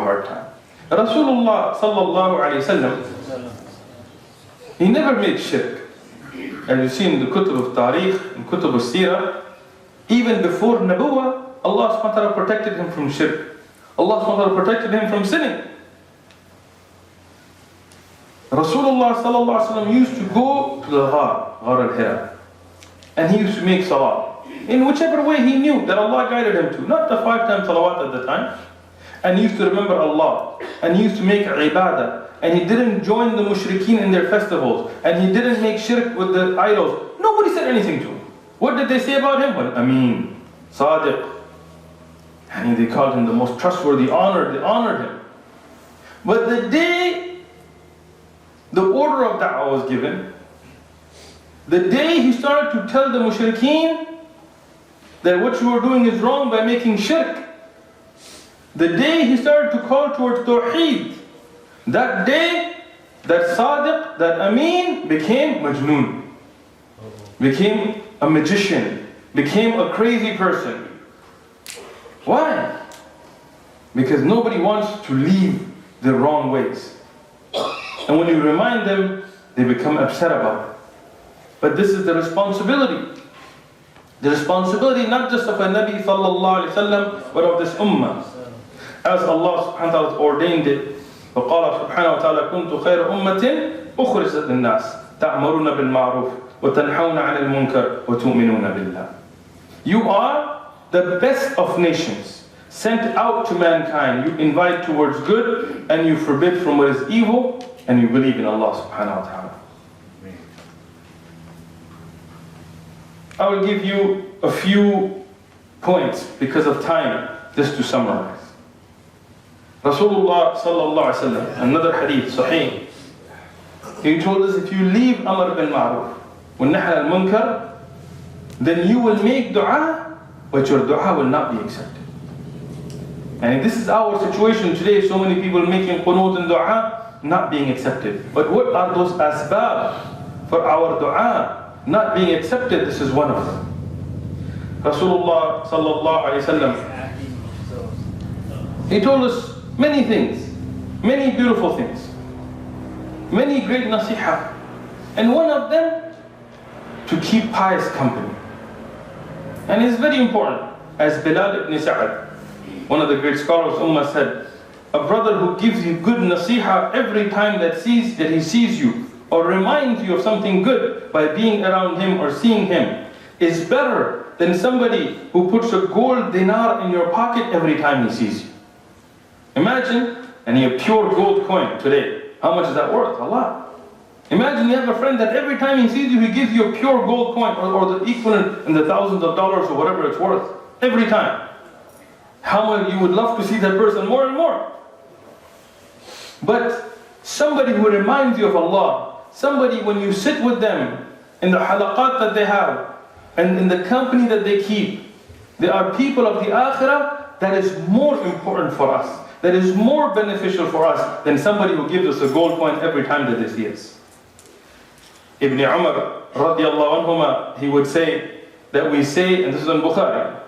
hard time. Rasulullah sallallahu alayhi wasallam, he never made shirk. As you see in the Kutub of Tariq, in Kutub of Sirah, even before Nabuwah, Allah subhanahu wa ta'ala protected him from shirk. Allah subhanahu wa ta'ala protected him from sinning. Rasulullah sallallahu alayhi wasallam used to go to the Ghar al-Hira, and he used to make salah in whichever way he knew that Allah guided him to. Not the 5 times salawat at the time. And he used to remember Allah, and he used to make ibadah, and he didn't join the mushrikeen in their festivals, and he didn't make shirk with the idols. Nobody said anything to him. What did they say about him? Well, Ameen, Sadiq. And they called him the most trustworthy, they honored him. But the day the order of da'wah was given, the day he started to tell the mushrikeen that what you are doing is wrong by making shirk, the day he started to call towards Tawheed, that day, that Sadiq, that Ameen became Majnoon, became a magician, became a crazy person. Why? Because nobody wants to leave the wrong ways. And when you remind them, they become upset about it. But this is the responsibility. The responsibility not just of a Nabi sallallahu alayhi wa sallam, but of this ummah. As Allah subhanahu wa ta'ala ordained it, وقال سبحانه وتعالى كنت خير أمة أخرجت للناس تأمرون بالمعروف وتنحون عن المنكر وتؤمنون بالله. You are the best of nations, sent out to mankind. You invite towards good and you forbid from what is evil, and you believe in Allah subhanahu wa ta'ala. I will give you a few points because of time, just to summarize. Rasulullah sallallahu alaihi wasallam, another hadith, sahih, he told us if you leave Amr bil Ma'ruf wa Nahy al Munkar, then you will make dua, but your dua will not be accepted. And this is our situation today. So many people making qunut and dua not being accepted. But what are those asbab for our dua not being accepted? This is one of them. Rasulullah sallallahu alaihi wasallam, he told us many things, many beautiful things, many great nasiha, and one of them, to keep pious company. And it's very important. As Bilal ibn Sa'ad, one of the great scholars of Ummah, said, a brother who gives you good nasiha every time that he sees you, or reminds you of something good by being around him or seeing him, is better than somebody who puts a gold dinar in your pocket every time he sees you. Imagine, and a pure gold coin today, how much is that worth? A lot. Imagine you have a friend that every time he sees you, he gives you a pure gold coin, or the equivalent in the thousands of dollars or whatever it's worth, every time. How much you would love to see that person more and more. But somebody who reminds you of Allah, somebody when you sit with them in the halaqat that they have, and in the company that they keep, they are people of the akhirah. That is more important for us, that is more beneficial for us than somebody who gives us a gold coin every time that they see us. Ibn Umar radiallahu anhuma, he would say that we say, and this is in Bukhari,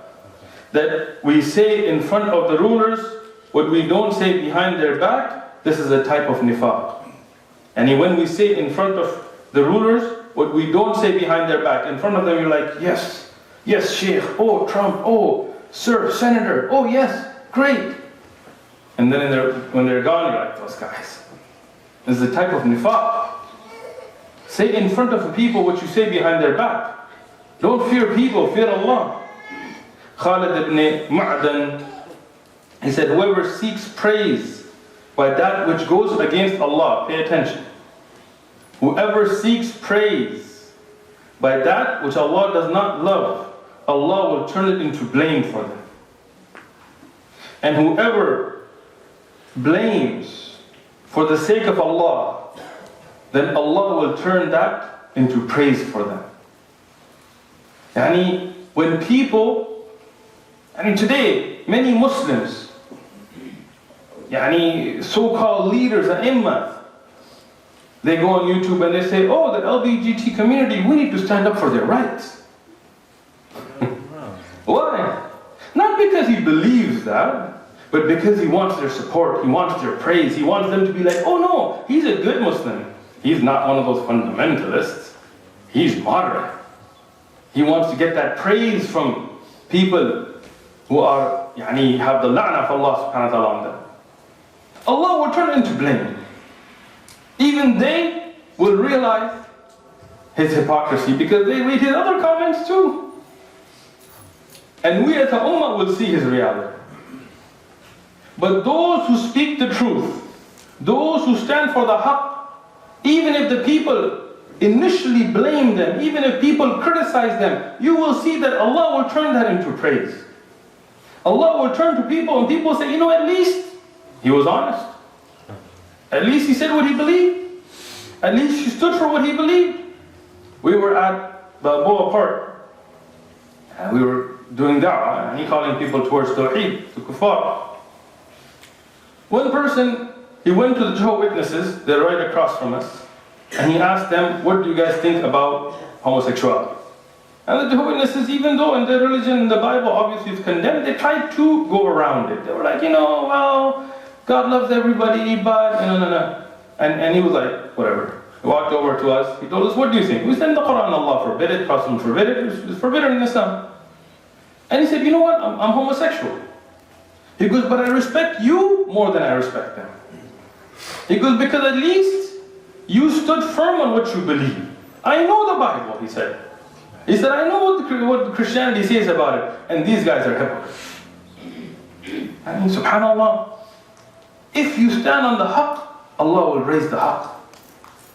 that we say in front of the rulers what we don't say behind their back. This is a type of nifaq. And when we say in front of the rulers what we don't say behind their back, in front of them you're like, yes, yes, Sheikh, oh, Trump, oh, sir, Senator, oh yes, great. And then when they're gone, you're like, those guys. This is the type of nifaq. Say in front of the people what you say behind their back. Don't fear people, fear Allah. Khalid ibn Ma'dan, he said, whoever seeks praise by that which goes against Allah, pay attention. Whoever seeks praise by that which Allah does not love, Allah will turn it into blame for them. And whoever blames for the sake of Allah, then Allah will turn that into praise for them. When people, today, many Muslims, so-called leaders, ai they go on YouTube and they say, oh, the LGBT community, we need to stand up for their rights. Why? Not because he believes that, But because he wants their support, he wants their praise, he wants them to be like, oh no, he's a good Muslim. He's not one of those fundamentalists. He's moderate. He wants to get that praise from people who are, have the la'na of Allah subhanahu wa ta'ala on them. Allah will turn into blame. Even they will realize his hypocrisy because they read his other comments too. And we as a ummah will see his reality. But those who speak the truth, those who stand for the haqq, even if the people initially blame them, even if people criticize them, you will see that Allah will turn that into praise. Allah will turn to people and people say, at least he was honest. At least he said what he believed. At least he stood for what he believed. We were at Balboa Park and we were doing da'wah and he calling people towards Tawheed, to kuffar. One person, he went to the Jehovah's Witnesses, they're right across from us, and he asked them, what do you guys think about homosexuality? And the Jehovah's Witnesses, even though in their religion, in the Bible, obviously it's condemned, they tried to go around it. They were like, well, God loves everybody, but no. And he was like, whatever. He walked over to us, he told us, what do you think? We said, in the Quran, Allah forbid it, Prophet forbid it, it's forbidden in Islam. And he said, you know what, I'm homosexual. He goes, but I respect you more than I respect them. He goes, because at least you stood firm on what you believe. I know the Bible, he said. He said, I know what Christianity says about it, and these guys are hypocrites. I mean, subhanAllah, if you stand on the haqq, Allah will raise the haqq.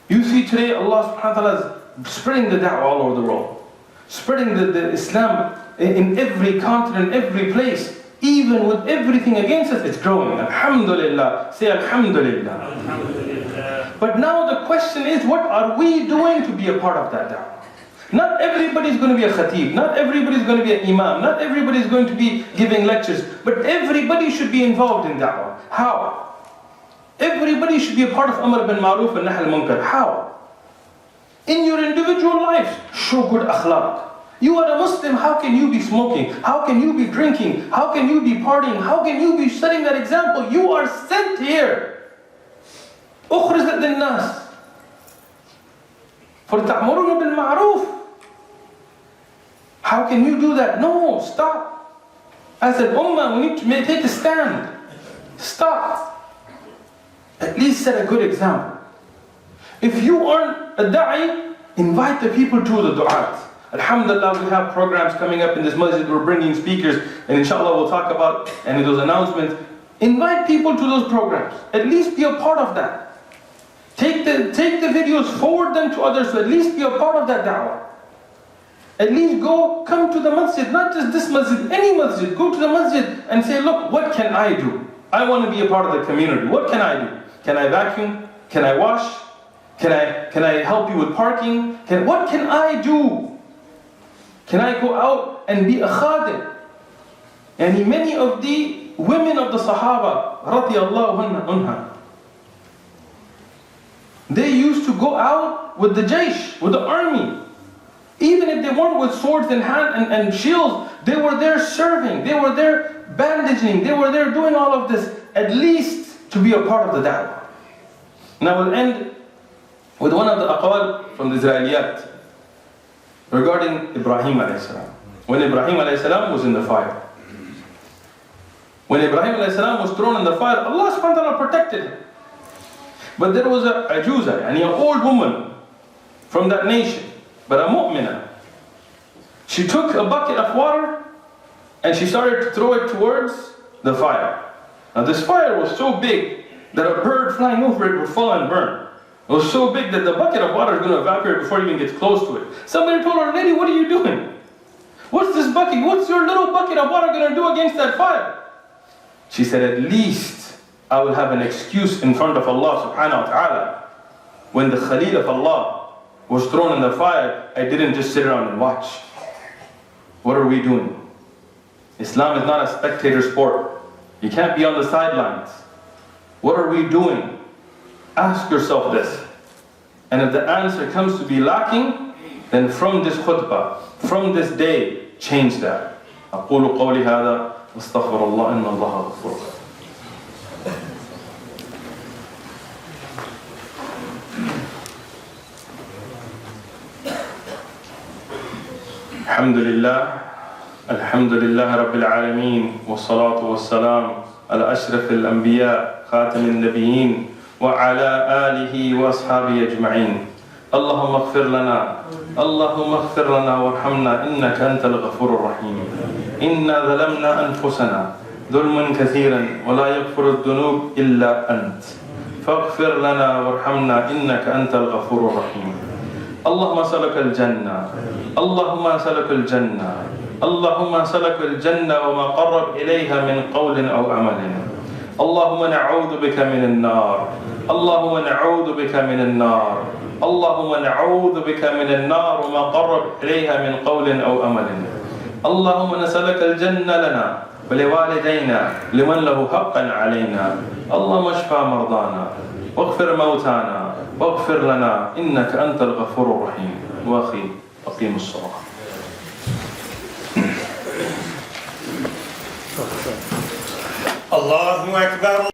You see today, Allah subhanahu wa ta'ala is spreading the da'wah all over the world. Spreading the Islam in every continent, every place. Even with everything against us, it's growing. Alhamdulillah. Say Alhamdulillah. Alhamdulillah. But now the question is, what are we doing to be a part of that da'wah? Not everybody's going to be a khatib. Not everybody's going to be an imam. Not everybody's going to be giving lectures. But everybody should be involved in da'wah. How? Everybody should be a part of Amr bin Maruf and Nahy al-Munkar. How? In your individual life, show good akhlaq. You are a Muslim, how can you be smoking? How can you be drinking? How can you be partying? How can you be setting that example? You are sent here. أخرجت للناس فَلْتَأْمُرُونَ بِالْمَعْرُوفِ. How can you do that? No, stop. As an ummah, we need to take a stand. Stop. At least set a good example. If you aren't a da'i, invite the people to the du'at. Alhamdulillah, we have programs coming up in this masjid. We're bringing speakers, and inshallah we'll talk about and those announcements. Invite people to those programs. At least be a part of that. Take the videos, forward them to others, so at least be a part of that da'wah. At least come to the masjid, not just this masjid, any masjid. Go to the masjid and say, look, what can I do? I want to be a part of the community. What can I do? Can I vacuum? Can I wash? Can I help you with parking? What can I do? Can I go out and be a khadim? And many of the women of the Sahaba, radiyallahu anha, they used to go out with the jaysh, with the army. Even if they weren't with swords in hand and shields, they were there serving, they were there bandaging, they were there doing all of this, at least to be a part of the da'wah. Now we'll end with one of the aqwal from the Israeliyat regarding Ibrahim alayhi salam. When Ibrahim alayhi salam was in the fire. When Ibrahim alayhi salam was thrown in the fire, Allah subhanahu wa ta'ala protected him. But there was a ajuza, an old woman from that nation, but a mu'minah. She took a bucket of water and she started to throw it towards the fire. Now this fire was so big that a bird flying over it would fall and burn. It was so big that the bucket of water is going to evaporate before it even gets close to it. Somebody told her, lady, what are you doing? What's this bucket? What's your little bucket of water going to do against that fire? She said, at least I will have an excuse in front of Allah subhanahu wa ta'ala. When the Khalil of Allah was thrown in the fire, I didn't just sit around and watch. What are we doing? Islam is not a spectator sport. You can't be on the sidelines. What are we doing? Ask yourself this. And if the answer comes to be lacking, then from this khutbah, from this day, change that. أقول قولي هذا واستغفر الله إن الله غفور. الحمد لله رب العالمين، والصلاة والسلام على أشرف الأنبياء خاتم النبيين وعلى آله وأصحابه أجمعين. اللهم اغفر لنا وارحمنا إنك أنت الغفور الرحيم. إنا ظلمنا أنفسنا ظلما كثيرا ولا يغفر الذنوب إلا أنت، فاغفر لنا وارحمنا إنك أنت الغفور الرحيم. اللهم سلك الجنة، اللهم سلك الجنة وما قرب إليها من قول أو عمل. اللهم نعوذ بك من النار، اللهم نعوذ بك من النار، اللهم نعوذ بك من النار وما قرب إليها من قول أو عمل. اللهم نسألك الجنة لنا ولوالدينا لمن له حقا علينا. اللهم اشف مرضانا واغفر موتانا واغفر لنا إنك أنت الغفور الرحيم. وأخي أقيم الصلاة. الله أكبر.